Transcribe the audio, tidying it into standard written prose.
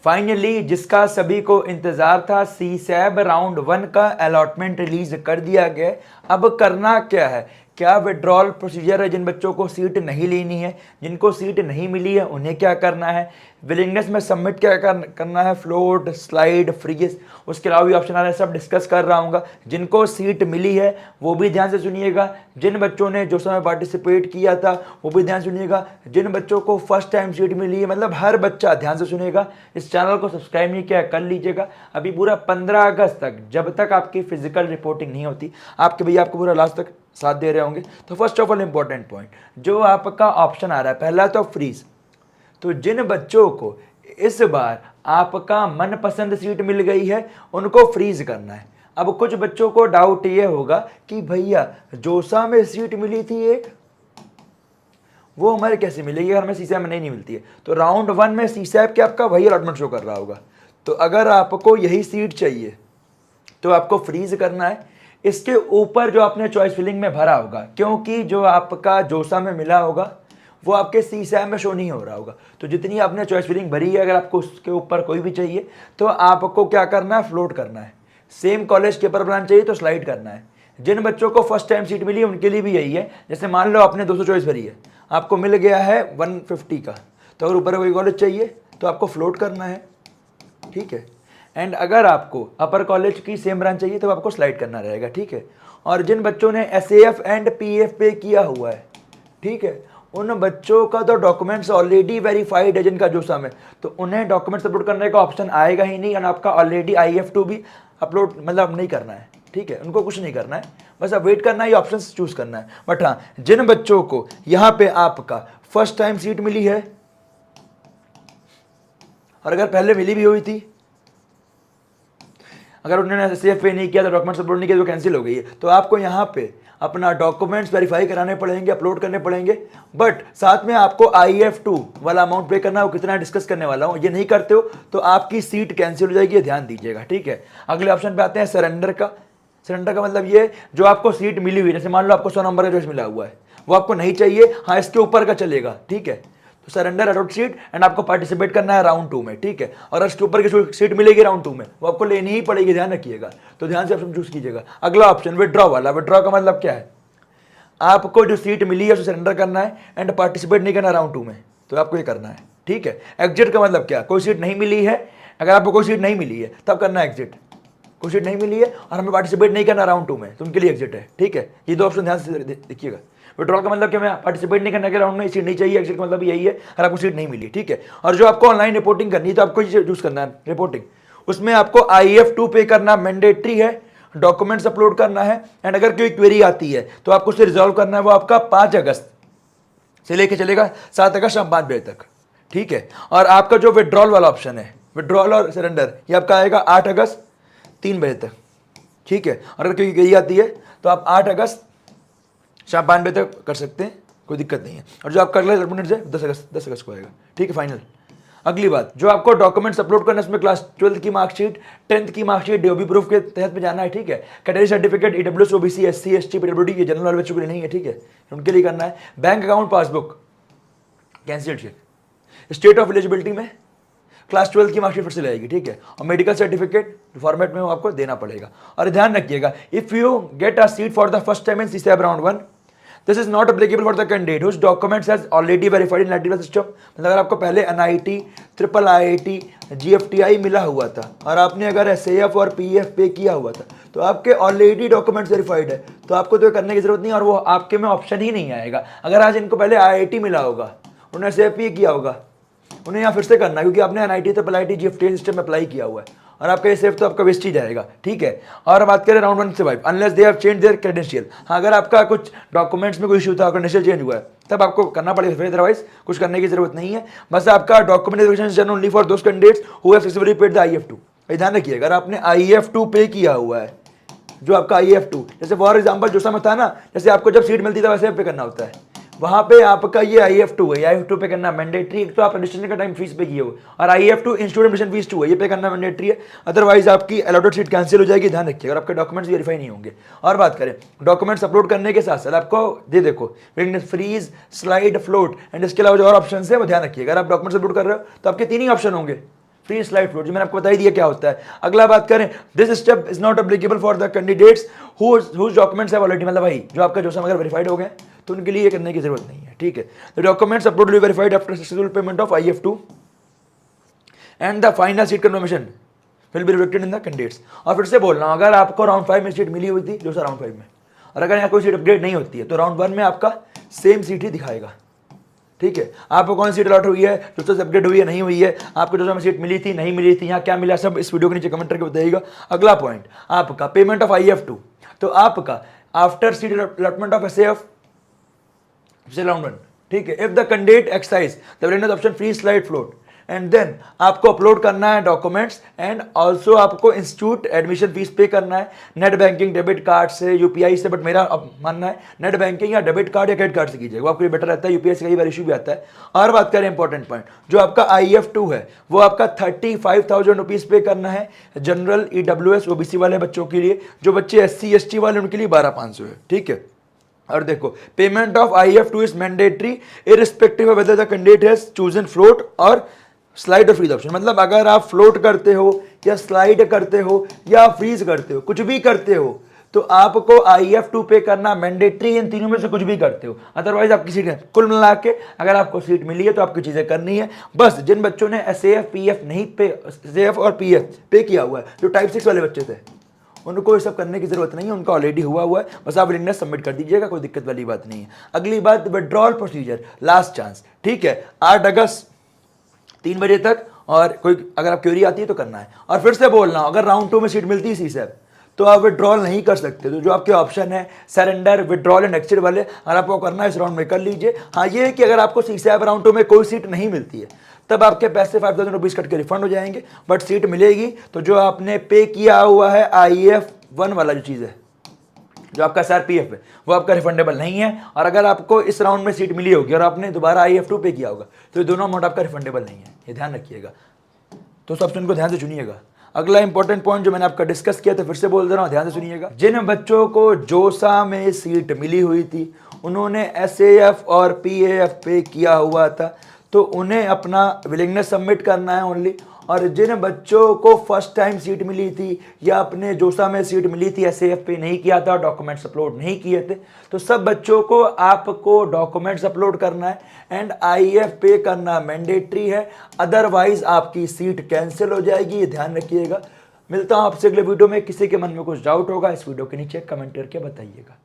Finally जिसका सभी को इंतजार था, सीसैब राउंड 1 का अलॉटमेंट रिलीज कर दिया गया। अब करना क्या है, क्या विड्रॉल प्रोसीजर है जिन बच्चों को सीट नहीं लेनी है, जिनको सीट नहीं मिली है उन्हें क्या करना है, विलिंगनेस में सबमिट क्या करना है, फ्लोट, स्लाइड, फ्रीज, उसके अलावा भी ऑप्शन आ रहा है, सब डिस्कस कर रहा हूँ। जिनको सीट मिली है वो भी ध्यान से सुनिएगा, जिन बच्चों ने जो समय पार्टिसिपेट किया था वो भी ध्यान सुनिएगा, जिन बच्चों को फर्स्ट टाइम सीट मिली है, मतलब हर बच्चा ध्यान से सुनेगा। इस चैनल को सब्सक्राइब नहीं किया कर लीजिएगा। अभी पूरा 15 अगस्त तक, जब तक आपकी फिजिकल रिपोर्टिंग नहीं होती, आपके भैया आपको पूरा लास्ट तक साथ दे रहे होंगे। तो first of all important point जो आपका ऑप्शन आ रहा है, पहला तो फ्रीज। तो जिन बच्चों को इस बार आपका मनपसंद सीट मिल गई है उनको फ्रीज करना है। अब कुछ बच्चों को डाउट ये होगा कि भैया जोसा में सीट मिली थी एक, वो हमारे कैसे मिलेगी अगर हमें सीसैब में नहीं मिलती है। तो राउंड 1 में सीसैब के आपका वही अलॉटमेंट शो कर रहा होगा। तो अगर आपको यही सीट चाहिए तो आपको फ्रीज करना है। इसके ऊपर जो आपने चॉइस फिलिंग में भरा होगा, क्योंकि जो आपका जोसा में मिला होगा वो आपके सीसैब में शो नहीं हो रहा होगा। तो जितनी आपने चॉइस फिलिंग भरी है, अगर आपको उसके ऊपर कोई भी चाहिए तो आपको क्या करना है, फ्लोट करना है। सेम कॉलेज के पर ब्रांच चाहिए तो स्लाइड करना है। जिन बच्चों को फर्स्ट टाइम सीट मिली है उनके लिए भी यही है। जैसे मान लो आपने 200 चॉइस भरी है, आपको मिल गया है 150 का, तो अगर ऊपर कोई कॉलेज चाहिए तो आपको फ्लोट करना है, ठीक है। एंड अगर आपको अपर कॉलेज की सेम ब्रांच चाहिए तो आपको स्लाइड करना रहेगा, ठीक है। और जिन बच्चों ने एसएएफ एंड पीएफ पे किया हुआ है, ठीक है, उन बच्चों का तो डॉक्यूमेंट्स ऑलरेडी वेरीफाइड है जिनका जोसा में, तो उन्हें डॉक्यूमेंट्स अपलोड करने का ऑप्शन आएगा ही नहीं। और आपका ऑलरेडी IF2 भी अपलोड मतलब नहीं करना है, ठीक है, उनको कुछ नहीं करना है, बस अब वेट करना है, ये ऑप्शन चूज करना है। बट हाँ, जिन बच्चों को यहाँ पे आपका फर्स्ट टाइम सीट मिली है और अगर पहले मिली भी हुई थी, अगर उन्होंने सेफ पे नहीं किया तो डॉक्यूमेंट्स अपलोड नहीं किया तो कैंसिल हो गई है, तो आपको यहाँ पे अपना डॉक्यूमेंट्स वेरीफाई कराने पड़ेंगे, अपलोड करने पड़ेंगे। बट साथ में आपको IF2 वाला अमाउंट पे करना है, वो कितना डिस्कस करने वाला हूँ। ये नहीं करते हो तो आपकी सीट कैंसिल हो जाएगी, ये ध्यान दीजिएगा, ठीक है। अगले ऑप्शन पे आते हैं सरेंडर का। सरेंडर का मतलब ये, जो आपको सीट मिली हुई, जैसे मान लो आपको 100 नंबर का चॉइस मिला हुआ है, वो आपको नहीं चाहिए, हाँ इसके ऊपर का चलेगा, ठीक है। तो सरेंडर अलॉट सीट एंड आपको पार्टिसिपेट करना है राउंड 2 में, ठीक है। और इसके ऊपर की सीट मिलेगी राउंड 2 में, वो आपको लेनी ही पड़ेगी, ध्यान रखिएगा। तो ध्यान से ऑप्शन चूज कीजिएगा। अगला ऑप्शन विड्रॉ वाला। विड्रॉ का मतलब क्या है, आपको जो सीट मिली है उसे सरेंडर करना है एंड पार्टिसिपेट नहीं करना राउंड 2 में, तो आपको ये करना है, ठीक है। एग्जिट का मतलब क्या, कोई सीट नहीं मिली है, अगर आपको कोई सीट नहीं मिली है तब करना है एग्जिट। कोई सीट नहीं मिली है और हमें पार्टिसिपेट नहीं करना राउंड 2 में, तो उनके लिए एग्जिट है, ठीक है। ये दो ऑप्शन ध्यान से देखिएगा। विड्रॉल का मतलब क्या, मैं पार्टिसिपेट नहीं करने के राउंड में, सीट नहीं चाहिए। एग्जिट का मतलब यही है, अगर आपको सीट नहीं मिली, ठीक है। और जो आपको ऑनलाइन रिपोर्टिंग करनी है तो आपको ये चूज करना है रिपोर्टिंग, उसमें आपको IF2 पे करना मैंडेटरी है, डॉक्यूमेंट्स अपलोड करना है एंड अगर कोई क्वेरी आती है तो आपको उसे रिजॉल्व करना है। वो आपका 5 अगस्त से लेके चलेगा 7 अगस्त शाम 5 बजे तक, ठीक है। और आपका जो विड्रॉल वाला ऑप्शन है, विड्रॉल और सरेंडर, ये आपका आएगा 8 अगस्त 3 बजे तक, ठीक है। और अगर कोई क्वेरी आती है तो आप 8 अगस्त शाम 5 बजे तक कर सकते हैं, कोई दिक्कत नहीं है। और जो आपका अगला डॉक्यूमेंट्स है 10 अगस्त को आएगा, ठीक है, फाइनल। अगली बात, जो आपको डॉक्यूमेंट्स अपलोड करना है उसमें क्लास 12th की मार्कशीट, 10th की मार्कशीट, DOB प्रूफ के तहत में जाना है, ठीक है। Category certificate, EWS, OBC, SC, ST, PWD, ये जनरल वाले बच्चों के लिए नहीं है, ठीक है, उनके लिए करना है। Bank account, passbook, cancel cheque, state of eligibility में क्लास 12th की मार्कशीट फिर से लाएगी, ठीक है। और मेडिकल सर्टिफिकेट फॉर्मेट में वो आपको देना पड़ेगा। और ध्यान रखिएगा, if you get a seat for the first time in CSAB round 1, this is not applicable for the candidate whose documents has already verified in लाइटिव सिस्टम। मतलब अगर आपको पहले NIT, IIIT, GFTI मिला हुआ था और आपने अगर SAF और PF पे किया हुआ था तो आपके ऑलरेडी डॉक्यूमेंट्स वेरीफाइड है, तो आपको तो करने की जरूरत नहीं, और वो आपके में ऑप्शन ही नहीं आएगा। अगर आज इनको पहले IIT मिला होगा, उन्होंने SAF भी किया होगा, उन्हें यहाँ फिर से करना है क्योंकि आपने NIT तो IIT GFTI सिस्टम में अप्लाई किया हुआ है, और आपका ये सेफ तो आपका वेस्ट ही जाएगा, ठीक है। और बात करें राउंड 1 से 5, unless they have change their credential. हाँ, अगर आपका कुछ डॉक्यूमेंट्स में कोई इशू था, क्रेडेंशियल चेंज हुआ है, तब आपको करना पड़ेगा, अदरवाइज कुछ करने की जरूरत नहीं है। बस आपका document verification only for those candidates who have successfully paid the IF2। ध्यान रखिए, अगर आपने IF2 पे किया हुआ है, जो आपका IF2, जैसे फॉर एग्जाम्पल जो समय था ना, जैसे आपको जब सीट मिलती था वैसे पे करना होता है, वहां पे आपका ये IF2 है, IF2 पे करना मैंडेटरी। एक तो आप रजिस्ट्रेशन का टाइम फीस पे किए हो, और IF2 इंस्टीट्यूट एडमिशन फीस 2 है, ये पे करना मैंडेटरी है, अदरवाइज आपकी अलॉटेड सीट कैंसिल हो जाएगी। ध्यान रखिए, और आपके डॉक्यूमेंट्स वेरीफाई नहीं होंगे। और बात करें डॉक्यूमेंट्स अपलोड करने के साथ साथ आपको दे देखो फ्रीज, स्लाइड, फ्लोट एंड इसके अलावा जो और ऑप्शन है वो ध्यान रखिए। अगर आप डॉक्यूमेंट्स अपलोड कर रहे हो तो आपके 3 ही ऑप्शन होंगे, फ्री स्लाइड फ्लोट, जो मैंने आपको बता ही दिया क्या होता है। अगला बात करें, this step is not applicable for the candidates whose documents have already, मतलब भाई जो आपका जोसम अगर वेरीफाइड हो गए तो उनके लिए ये करने की जरूरत नहीं है, ठीक है। The documents upload verified after successful payment of IF2 and the final seat confirmation will be reflected in the candidates. और फिर से बोल रहा हूं, अगर आपको राउंड 5 में सीट मिली हुई थी, जो सर राउंड 5 में, और अगर यहाँ कोई सीट अपग्रेड नहीं होती है तो राउंड 1 में आपका सेम सीट ही दिखाएगा, ठीक है। आपको कौन सी सीट अलॉट हुई है, जो से अपग्रेड हुई है नहीं हुई है, आपको जो में सीट मिली थी नहीं मिली थी, यहाँ क्या मिला, सब इस वीडियो के नीचे कमेंट करके बताइएगा। अगला पॉइंट आपका पेमेंट ऑफ IF2, तो आपका after seat allotment of SAF round 1, ठीक है, if the candidate exercise the willingness option free slide float and then आपको अपलोड करना है डॉक्यूमेंट्स एंड ऑल्सो आपको इंस्टीट्यूट एडमिशन फीस पे करना है नेट बैंकिंग डेबिट कार्ड से, UPI से, बट मेरा अब मानना है नेट बैंकिंग या डेबिट कार्ड या क्रेडिट कार्ड से कीजिएगा, वो आपके लिए बेटर रहता है। UPI से कई बार इशू भी आता है। और बात करें इंपॉर्टेंट पॉइंट, जो आपका IF2 है वो आपका 35,000 रुपीज पे करना है जनरल, EWS OBC वाले बच्चों के लिए, जो बच्चे SC ST वाले उनके लिए 12,500 है, ठीक है। और देखो, payment of IF2 is mandatory irrespective of whether the candidate has chosen float और स्लाइड और फ्रीज ऑप्शन। मतलब अगर आप फ्लोट करते हो या स्लाइड करते हो या फ्रीज करते हो, कुछ भी करते हो, तो आपको IF2 पे करना मैंडेटरी, इन तीनों में से कुछ भी करते हो, अदरवाइज आपकी सीट है। कुल मिला के अगर आपको सीट मिली है तो आपकी चीजें करनी है। बस जिन बच्चों ने SAF PF नहीं पे, SAF और PF पे किया हुआ है, जो टाइप 6 वाले बच्चे थे, उनको ये सब करने की जरूरत नहीं है, उनका ऑलरेडी हुआ है। बस आप विलिंगनेस सबमिट कर दीजिएगा, कोई दिक्कत वाली बात नहीं है। अगली बात, विड्रॉल प्रोसीजर, लास्ट चांस, ठीक है, 8 अगस्त 3 बजे तक, और कोई अगर आप क्वेरी आती है तो करना है। और फिर से बोल रहा हूं, अगर राउंड 2 में सीट मिलती है CSAP तो आप विड्रॉल नहीं कर सकते। तो जो आपके ऑप्शन है सरेंडर, विड्रॉल एंड एक्सिट वाले, अगर आपको करना है इस राउंड में कर लीजिए। हाँ, ये है कि अगर आपको CSAP राउंड 2 में कोई सीट नहीं मिलती है तब आपके पैसे 5,000 रुपीज कट के रिफंड हो जाएंगे, बट सीट मिलेगी तो जो आपने पे किया हुआ है IF1 वाला जो चीज़ है, जो आपका SRPF है, वो आपका रिफंडेबल नहीं है। और अगर आपको इस राउंड में सीट मिली होगी और आपने दोबारा IF2 पे किया होगा तो ये दोनों अमाउंट आपका रिफंडेबल नहीं है, ये ध्यान रखिएगा। तो उस ऑप्शन को ध्यान से चुनिएगा। अगला इंपॉर्टेंट पॉइंट जो मैंने आपका डिस्कस किया था, फिर से बोल दे रहा हूँ, ध्यान से सुनिएगा। जिन बच्चों को जोसा में सीट मिली हुई थी, उन्होंने SAF और PAF पे किया हुआ था, तो उन्हें अपना विलिंगनेस सबमिट करना है ओनली। और जिन बच्चों को फर्स्ट टाइम सीट मिली थी या अपने जोसा में सीट मिली थी, SAF पे नहीं किया था, डॉक्यूमेंट्स अपलोड नहीं किए थे, तो सब बच्चों को आपको डॉक्यूमेंट्स अपलोड करना है एंड IF पे करना मैंडेटरी है, अदरवाइज आपकी सीट कैंसिल हो जाएगी, ये ध्यान रखिएगा। मिलता हूं आपसे अगले वीडियो में। किसी के मन में कुछ डाउट होगा इस वीडियो के नीचे कमेंट करके बताइएगा।